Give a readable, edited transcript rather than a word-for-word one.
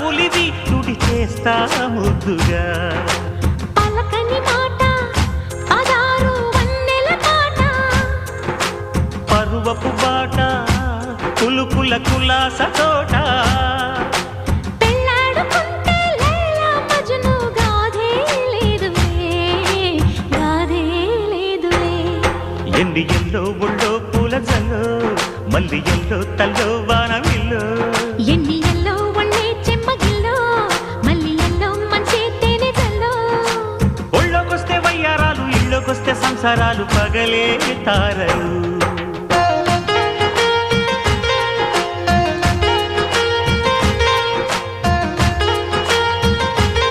ఉలివి తుడి చేస్తా ముద్దుగా పలకని మాట పదారు వన్నెల పాట పరువపు బాట కులుకుల కులాస తోట పెళ్ళాడుకుంటే లైలా మజ్ను గాథే లేదులే ఎండి ఎల్లో ఒళ్ళో పూల జల్లో మల్లి ఎల్లో తల్లో వానవిల్లో ఎన్ని ఎల్లో ఒళ్ళే చెమ్మగిల్లో మల్లి ఎల్లో మంచి తేనె జల్లో ఒళ్ళోకొస్తే వయ్యారాలు ఇళ్ళోకొస్తే సంసారాలు పగలే తారలు